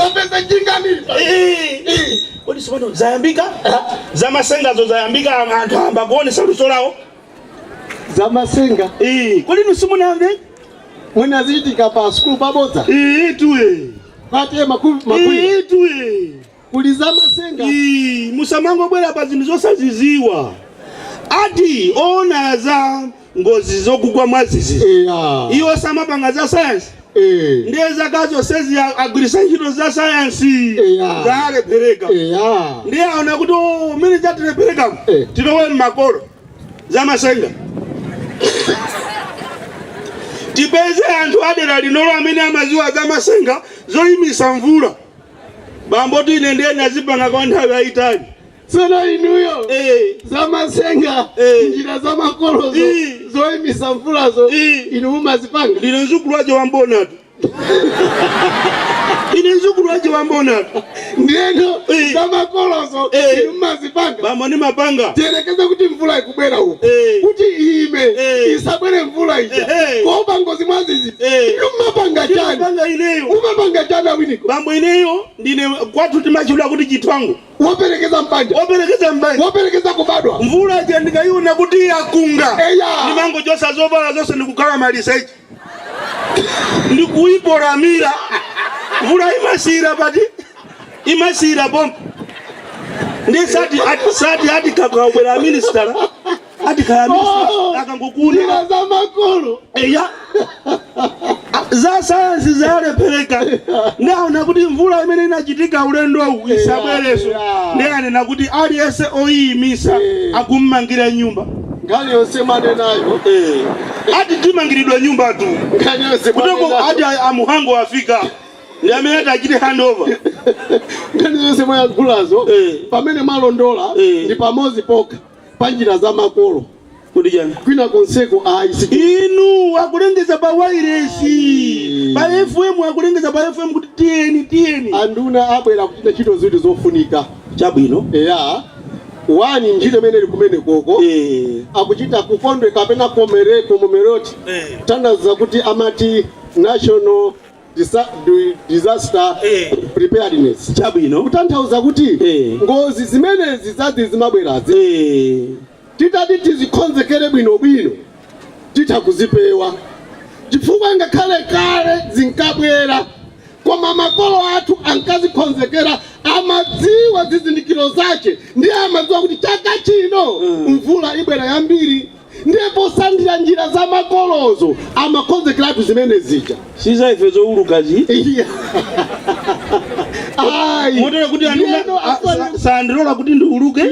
wapesa jingani. Kodi sipano zayambika? Zamasenga zo zayambika anthu amba kuone saluso lawo. Zamasenga? Kodi nusimunamve? Mwina zitika pa skulu pabodza? Tuwe. Pate makulu. Tuwe. Kuli zamasenga? Musamango bwera pa zinthu zosaziziwa. Ati ona za ngozi zokugwa mwazizi. Iyo samapanga za science. Ndeza kazo sezi agwirisa ntchito za science. Zale pereka. Ndiye aona kuti mini chatire pereka. Tinowe makolo zamasenga. Tipeze anthu adera linolo amene amaziwa zamasenga zoyimisa mvula. Bambo tine ndiye nazipanga kwa nthawi yayitali. Sana inuyo zamasenga njira zamakolo zoyimisa mvulazo inu mumazipanga. Ndine nzukulu waje wambona tu. Ine nzukulu waje wambona tu. Ndiyeno zamakolozo inu mumazipanga. Bambo ni mapanga. Tiyerekeza kuti mvula ikubwera uko. Kuti ime isabwere mvula ija. Kuoba ngozi mwazizi inu mumapanga chani. Umapanga chani Winiko. Bambo ineyo ndine kwatu timachula kuti chitwangu. Waperekeza mpanja. Waperekeza kubadwa. Mvula jandika yuna kuti yakunga. Nimango josa zovala zose nikukala maliseji. Ndikuipora mira. Mvula imasira pati. Imasira bomba. Ndi sati hati kakawela minister. Hati kaya minister. Akangukuni. Ndira za makolo. Za sayansi zale pereka. Ndao nakuti mvula imene inachitika ulendo huu isabwereso. Ndao nakuti aliese oyimisa akummangira nyumba. Ngani yose mane nayo. Ati timangiridwa nyumba tu. Ngani yose mane nayo. Kutoko ati amuhango wafika. Ndiameta achite handover. Ngani yose mane kulazo. Pamene malondola ndi pamozi poka panjira za makolo. Kwina konseko ICT. Inu wakulengeza pa wireless. Pa FM wakulengeza pa FM kuti tieni. Anduna abwera kuchita chito zinthu zofunika. Chabwino. Wani njire mene likumene koko. Akuchita kufondwe kapena commemoration. Tandaza kuti amati national disaster preparedness. Chabwino. Kutanthauza kuti ngozi zimene zizazi zimabwerazi. Titati tizikonzekere bwino titakuzipewa chifukwa ngakhale kale zinkabwera koma makolo athu ankazikonzekera amadziwa zizindikiro zace ndiye amadziwa kuti chaka chino mvula ibwera yambiri ndipo sandira njira za makolozo amakonzekera athu zimene zija siza ife zoulukazi Motera kuti anduna sandirola kuti ndiuluke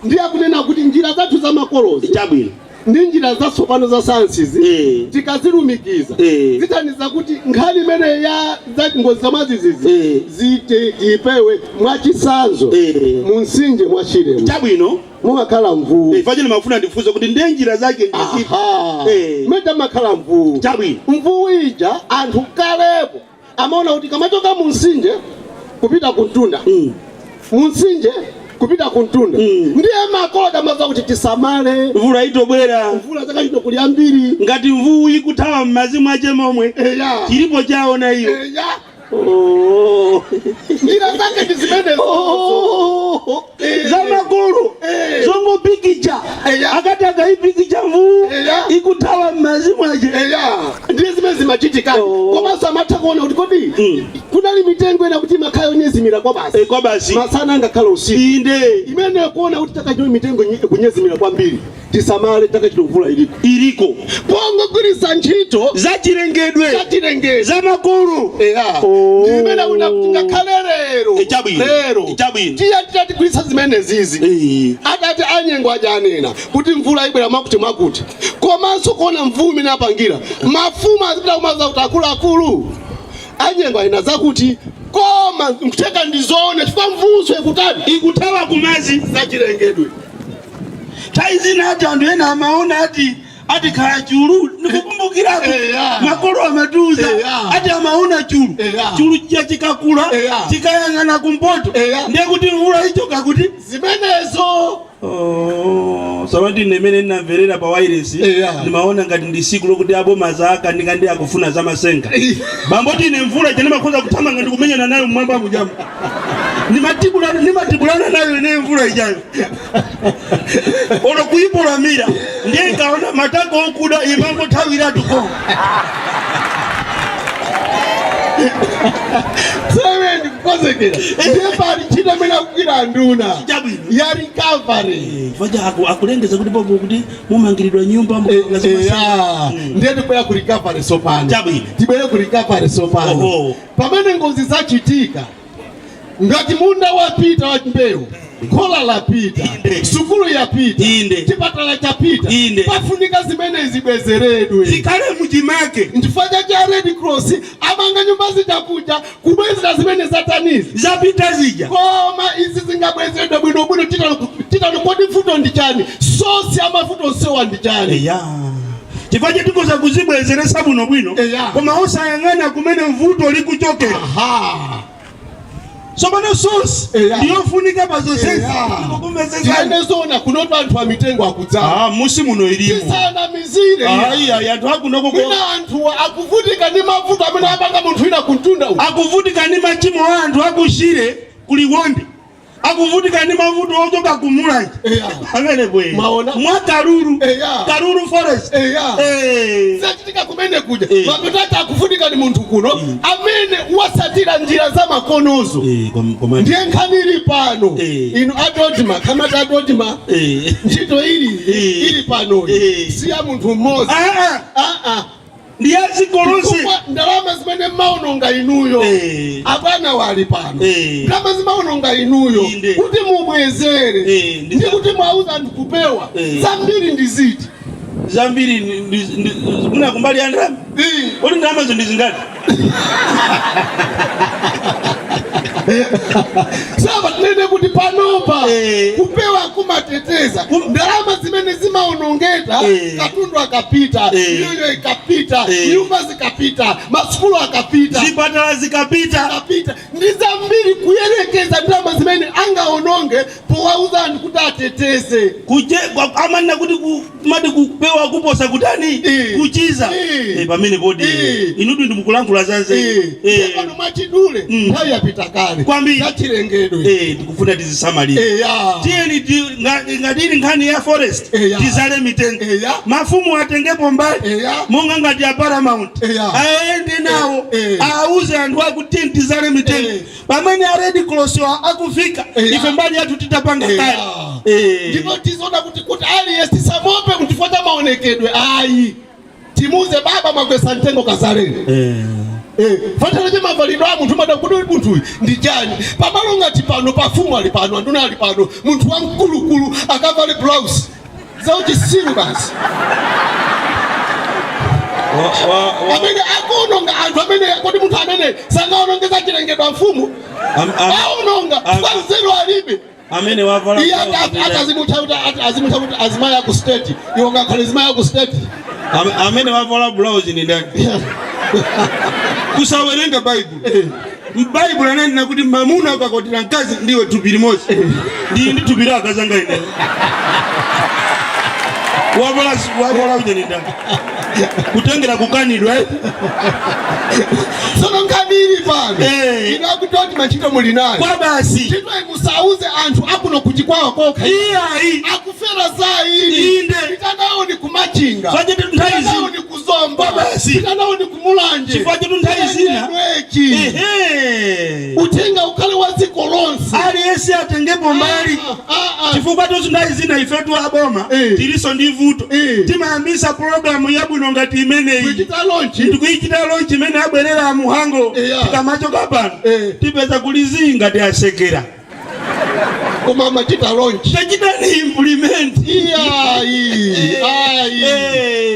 ndiye kunena kuti njira zathu za makolozo chabwino ndi njira za sopano za sciences tikazilumikiza zitaniza kuti nkhani imene ya za ngozi zamazizizi zite ipewe mwachisanzo munsinje mwachilemo chabwino mukakhala mvuu fanyeni mafuna ndifuze kuti ndiye njira zake ndizipi meta makhala mvuu chabwino mvuu ija anthu kalepo amaona kuti kamachoka munsinje kupita kuntunda munsinje kupita kuntunda ndiye makoda maza kuti tisamale mvula itobwera mvula zakachito kuli ambiri ngati mvuu ikuthawa m'mazimu ache momwe chilipo chaona iyo njira zake ndizimene zamakulu zongo pikicha akati akaipikicha mvuu ikuthawa m'mazimu ache ndiye zimene zimachitika komanso amatha kuona kuti kodi kunali mitengo ena kuti makhayo nyezimira kwa basi masana angakhala usiku inde imene kuona kuti takachito mitengo kunyezimira kwambiri tisamale takachito mvula iliko pongo gwirisa ntchito zachilengedwe zamakulu ndimene unakuthingakhale lero tiyati gwirisa zimene zizi adati anyengo ajanena kuti mvula ibwera mwakuti komanso kuona mvuu imene apangira mafumu azipita kumaza kuti akuluakulu anyengo ayina zakuti koma mkutheka ndizoone chifukwa mvuso ikuthawa kumazi zachilengedwe taizina ati anthu ena amaona ati kaya chulu nikukumbukirako makolo amatuza ati amaona chulu chikakula chikayang'ana kumpoto ndiye kuti mvula ichoka kuti zimenezo sabati nemene ninamverera pa wireless nimaona ngati ndi siku lokuti abo mazaka ndikandi akufuna zamasenga bamboti ine mvula chene makhoza kutamanga ndikumenyana nayo mmamba mujambo. Nimatibulana nayo nemvula ijayo. Ono kuipolamira ndiye kaona matako okuda imango tawira tuko. Seven kozekera. Ndepari chita mena kugira nduna. Ya recovery. Vaja akulengeza kuti bobo kuti mumangiridwa nyumba mukazima. Ndiye tikuya ku recovery sopano. Tibere ku recovery sopano. Pamene ngozi zachitika. Ngati munda wapita wa mbewu. Kola la pita, sukulu ya pita, chipatala cha pita, pafunika zimene zibwezeredwe zikale mujimake nchifanya cha Red Cross amanga nyumba zitakuja kubwezera zimene zatanizi zapita zija koma izi zingabwezeredwe bwino titano kodi futo ndichani sosi amafuto sewa ndichani chifanye tukoza kuzibwezeresa bwino koma osayang'ana kumene mvuto likuchokera. Somano source ndiyo funika bazosezi Tiene zona kunoto antu wa mitengo akudza musi muno ilimu Tisana mizire Yantu hakunoko Wina antu akuvutika ni mafuta Amina abanga muntu ina kuntunda akuvutika ni machimo wa antu hakushire kuliwondi akuvutika ni mafuta ojoka kumulai Amene bwe Mwa karuru Karuru forest Zachitika kumene kuja Makutata akuvutika ni muntu kuno Amene uwasatira njira za makonozo Ndiye nkaniri pano Inu adodima Kamata adodima Njito ili pano Siya muntu mmozi Ndiyazi kolose ndalama zimene maononga inuyo abana wali pano ndalama zimaononga inuyo kuti mubwezere ndi kuti mwauza ndikupewa zambiri ndiziti zambiri muna kumbali ya ndalama uli ndalama zo ndizingati Saba tunene kuti panopa kupewa kumateteza ndalama zimene zimaonongeta katundu akapita yoyo ikapita nyumba zikapita masukulu akapita zipatala zikapita ndiza mbili kuyerekeza ndalama zimene angaononge powauza ndikuti ateteze kuje amana kuti kumati kupewa kuposa kutani kuchiza pamene bodi inudu ndimukulankula zanze pano machidule nthawi yapita kale kwambi chachilengedwe tikufuna tizisamalire tieni ngatili nkhani ya forest tizale mitengo mafumu atengepo mbali monga ngati ya Paramount aende nawo auze anthu akuti tizale mitengo pamene a Red Cross akufika ife mbali yathu titapanga kale ndipo tizoda kuti aliyesi samope mutifuata maonekedwe ayi timuze baba magwesa ntengo kazaleni fatala je mavalidwa muntu mada kudo muntu ndijani pamalonga tipano pafumu ali pano anduna ali pano muntu wa mkulukulu akavale blouse zauti siru basi amene akononga anthu amene kodi muntu amene sangaonongeza chilengedwa mfumu aononga kwanzero alibe amene wavala azimutauta azimaya ku state yonga khale azimaya ku state amene wavala blouse ni ndani kusawerenga Bible Bible ananena kuti mamuna akakotera mkazi ndiwe tupiri mosi ndi tupira akazanga ine wavala uje ni ndani kutengera kukanidwa sono nkaniri pano inakutoti machito mulinayo kwa basi chitwa imusauze anthu akuno kuchikwawa koka akufera zaidi itanao ni kumachinga itanao ni kuzomba itanao ni kumulanje chifajetu ntaizina utenga ukale waziko lonsi aliyesi atengepo mbali chifukwa tozu ndaizina ifetu aboma tiliso ndivuto timayambisa programu yabwino ngati imeneyi ndikuichita lonchi imene abwerera muhango tikamachoka pano tipeza kulizinga tiashekera koma machita launch techita ni implement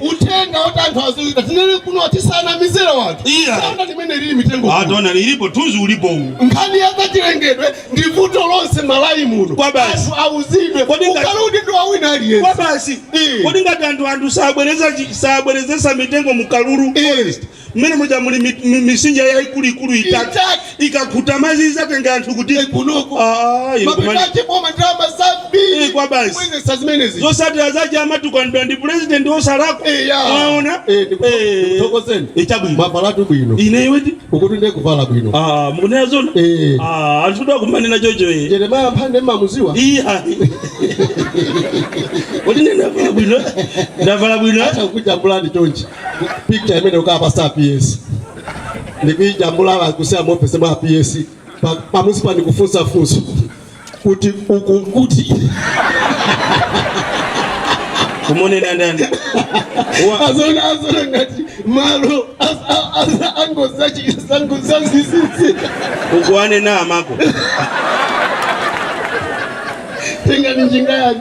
utenga otanthu azulita tinene kuno tisana mizera watu sanga limene lili mitengo atona lilipo tuzu ulipo nkhani yakachilengedwe ndi vuto lonse malayi muno kwa basi auzidwe ukaludi ndo awina aliyense kwa basi kodi ngati anthu sabwerezesa mitengo mukalulu forest mmene muja muli misinja yaikulu itatu ikakuta maziza tenga anthu kuti kunoko mapitache boma drama sabi kwa basi mweze sazimenezi zosatira zaje amatukanidwa ndi president osalako waona tokozeni echabwino mapalatu bwino ine iweti ukuti ndiye kuvala bwino mukunena zona anthu kumanena chocho Jeremiah mpande mamuziwa oti ndavala bwino acha kujambula ndi chonchi picture imene ukapa star PS ndikujambula kusema mopese mwa PS pamuzi pa ndikufunsa funso kuti ukukuti kumonena ndani azona ngati malo angozachi sangozazisisi ukuane na amako tenga njinga yake